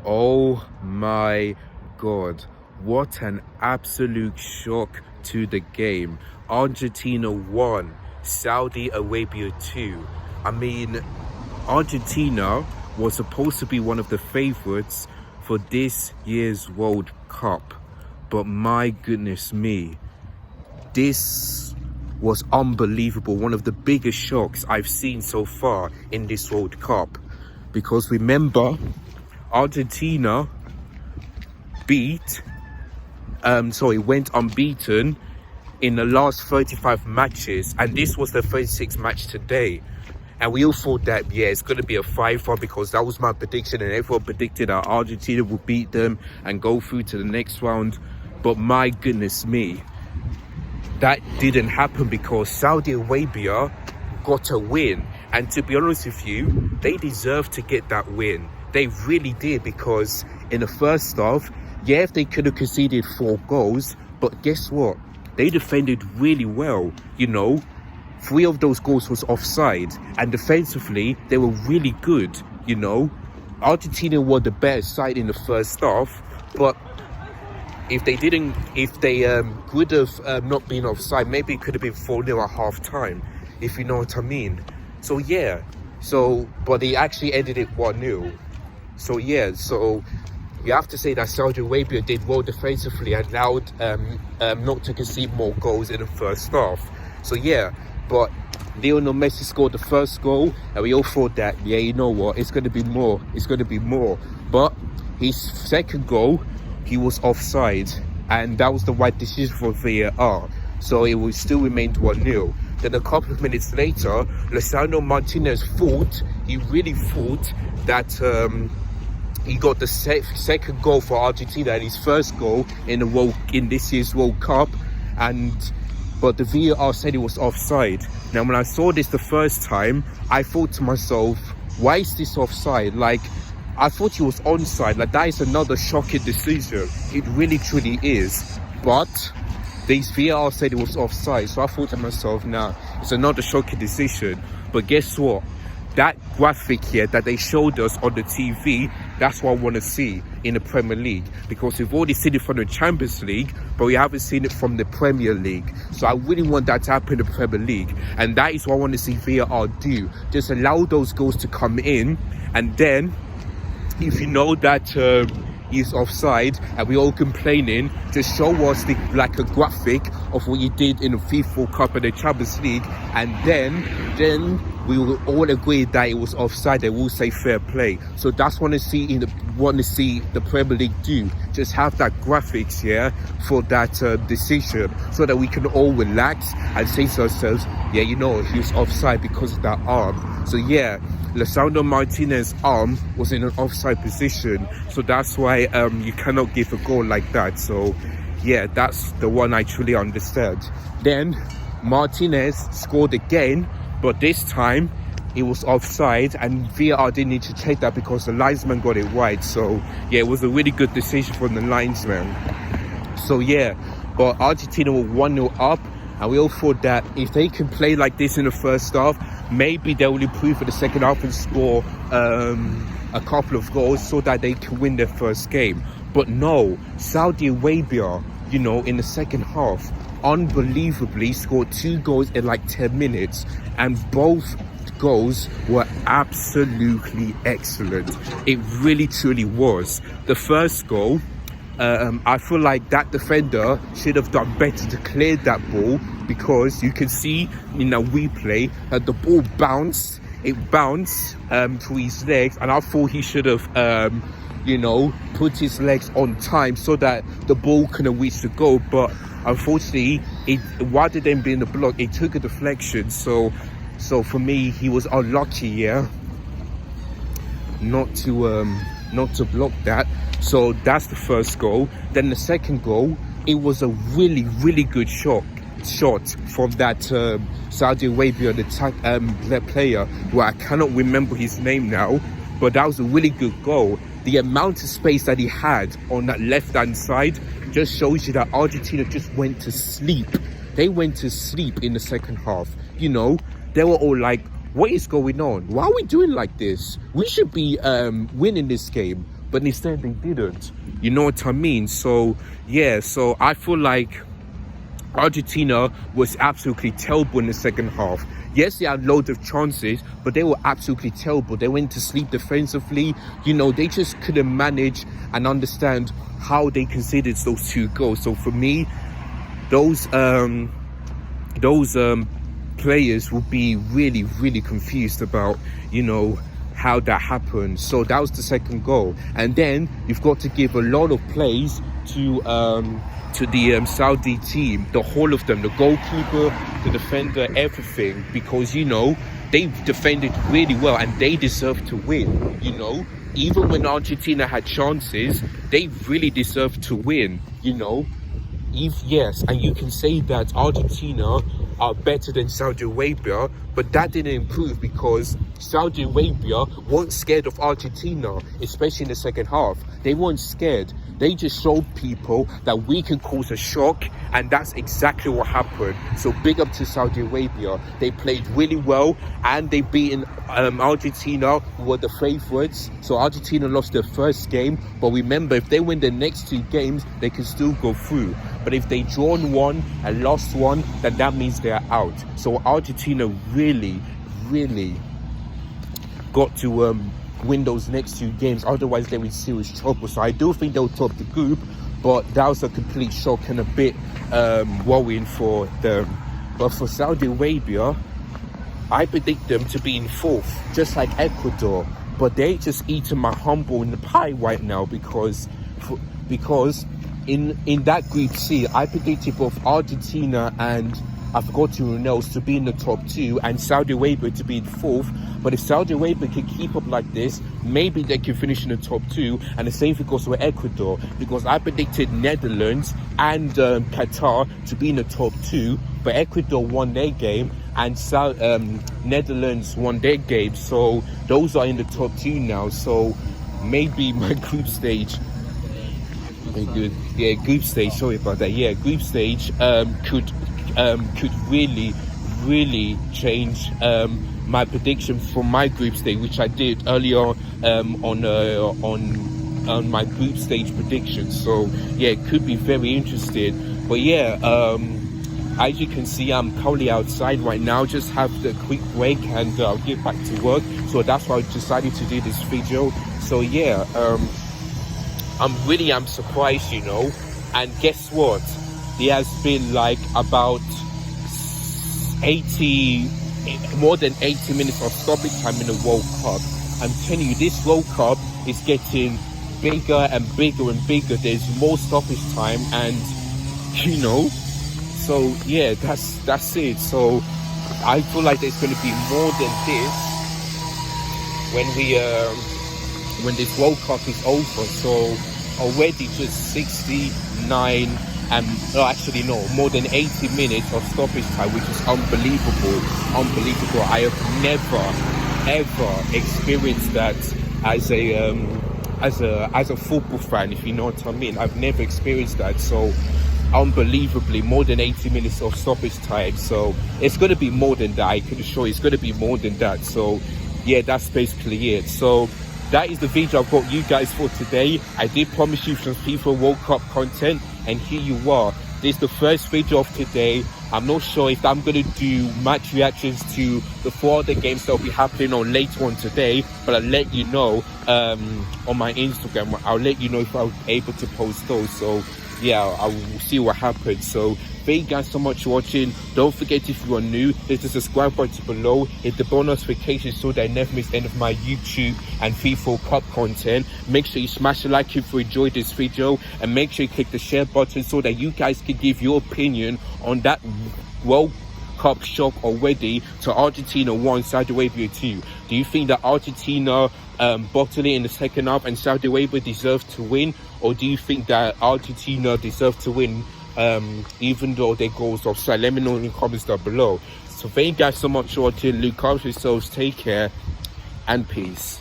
Oh my God, what an absolute shock to the game. Argentina 1, Saudi Arabia 2. I mean, Argentina was supposed to be one of the favorites for this year's World Cup. But my goodness me, this was unbelievable. One of the biggest shocks I've seen so far in this World Cup. Because remember, Argentina went unbeaten in the last 35 matches, and this was the 36th match today. And we all thought that, yeah, it's going to be a 5-1 because that was my prediction, and everyone predicted that Argentina would beat them and go through to the next round. But my goodness me, that didn't happen because Saudi Arabia got a win. And to be honest with you, they deserved to get that win. They really did, because in the first half, yeah, if they could have conceded 4 goals, but guess what? They defended really well, 3 of those goals was offside, and defensively, they were really good, Argentina were the better side in the first half, but if they would have not been offside, maybe it could have been 4-0 at half time, if you know what I mean. So yeah, but they actually ended it 1-0. So yeah, so you have to say that Saudi Arabia did well defensively and allowed not to concede more goals in the first half. So yeah, but Lionel Messi scored the first goal, and we all thought that, yeah, you know what, it's going to be more. But his second goal, he was offside, and that was the right decision for VAR. So it will still remain 1-0. Then a couple of minutes later, Lisandro Martinez really thought that he got the second goal for Argentina and his first goal in this year's World Cup, but the VAR said it was offside. Now, when I saw this the first time, I thought to myself, why is this offside? Like, I thought he was onside. Like, that is another shocking decision. It really truly is. But these VAR said it was offside, so I thought to myself, nah, it's another shocking decision. But guess what? That graphic here that they showed us on the TV, that's what I want to see in the Premier League. Because we've already seen it from the Champions League, but we haven't seen it from the Premier League. So I really want that to happen in the Premier League. And that is what I want to see VAR do. Just allow those goals to come in, and then if you know that he's offside and we're all complaining, just show us like a graphic of what you did in the FIFA World Cup and the Champions League, and then we will all agree that it was offside and we'll say fair play. So that's what I want to see the Premier League do. Just have that graphics here for that decision, so that we can all relax and say to ourselves, yeah, he was offside because of that arm. So yeah, Lisandro Martinez's arm was in an offside position, so that's why you cannot give a goal like that. So yeah, that's the one I truly understand. Then Martinez scored again, but this time it was offside, and VAR didn't need to check that because the linesman got it right. So yeah, it was a really good decision from the linesman. So yeah, but Argentina were 1-0 up, and we all thought that if they can play like this in the first half, maybe they will improve for the second half and score a couple of goals so that they can win their first game. But no, Saudi Arabia, in the second half, unbelievably scored 2 goals in like 10 minutes, and both goals were absolutely excellent. It really truly was. The first goal, I feel like that defender should have done better to clear that ball, because you can see in a replay that the ball bounced to his legs, and I thought he should have put his legs on time so that the ball couldn't reach the goal. But unfortunately, rather than being the block, it took a deflection. So for me, he was unlucky, not to block that. So that's the first goal. Then the second goal, it was a really, really good shot from that Saudi Arabia player, where I cannot remember his name now, but that was a really good goal. The amount of space that he had on that left-hand side just shows you that Argentina just went to sleep. They went to sleep in the second half. They were all like, what is going on? Why are we doing like this? We should be winning this game. but instead they didn't. You know what I mean? So yeah, so I feel like Argentina was absolutely terrible in the second half. Yes, they had loads of chances, but they were absolutely terrible. They went to sleep defensively. You know, they just couldn't manage and understand how they conceded those 2 goals. So for me, those players will be really, really confused about, you know, how that happened. So that was the second goal. And then you've got to give a lot of plays to the Saudi team, the whole of them, the goalkeeper, the defender, everything, because, you know, they defended really well and they deserve to win. You know, even when Argentina had chances, they really deserved to win. You know, yes, and you can say that Argentina are better than Saudi Arabia, but that didn't improve because Saudi Arabia weren't scared of Argentina, especially in the second half. They weren't scared. They just showed people that we can cause a shock, and that's exactly what happened. So big up to Saudi Arabia. They played really well, and they beaten Argentina, who were the favourites. So Argentina lost their first game, but remember, if they win the next 2 games, they can still go through. But if they drawn 1 and lost 1, then that means they're out. So Argentina really, really got to win those next 2 games, otherwise they're in serious trouble. So I do think they'll top the group, but that was a complete shock and a bit worrying for them. But for Saudi Arabia, I predict them to be in 4th, just like Ecuador. But they just eating my humble in the pie right now, because in that group C, I predicted both Argentina and I forgot who else to be in the top 2 and Saudi Arabia to be in 4th. But if Saudi Arabia can keep up like this, maybe they can finish in the top 2. And the same thing goes with Ecuador, because I predicted Netherlands and Qatar to be in the top 2, but Ecuador won their game and Netherlands won their game. So those are in the top 2 now. So maybe my group stage, group stage, sorry about that. Yeah, group stage could really change my prediction for my group stage, which I did earlier on my group stage prediction. So yeah, it could be very interesting. But yeah, as you can see, I'm currently outside right now, just have the quick break and I'll get back to work. So that's why I decided to do this video. So yeah, I'm surprised, you know. And guess what? There has been like about more than 80 minutes of stoppage time in the World Cup. I'm telling you, this World Cup is getting bigger and bigger and bigger. There's more stoppage time, and you know, so yeah, that's it. So I feel like there's going to be more than this when this World Cup is over. So already just 69 and actually no, more than 80 minutes of stoppage time, which is unbelievable. I have never ever experienced that as a football fan, if you know what I mean. I've never experienced that. So unbelievably more than 80 minutes of stoppage time. So it's going to be more than that, I can assure you. It's going to be more than that. So yeah, that's basically it. So that is the video I've got you guys for today. I did promise you some FIFA World Cup content, and here you are. This is the first video of today. I'm not sure if I'm going to do match reactions to the 4 other games that will be happening on later on today, but I'll let you know on my Instagram. I'll let you know if I'm able to post those. So yeah, I will see what happens. So thank you guys so much for watching. Don't forget, if you are new, there's a subscribe button below. Hit the bell notification so that I never miss any of my YouTube and FIFA Cup content. Make sure you smash the like if you enjoyed this video, and make sure you click the share button so that you guys can give your opinion on that World Cup shock already to Argentina 1, Saudi Arabia 2. Do you think that Argentina bottled it in the second half and Saudi Arabia deserved to win, or do you think that Argentina deserved to win even though their goals offside? Let me know in the comments down below. So thank you guys so much for watching. Look after yourselves, take care, and peace.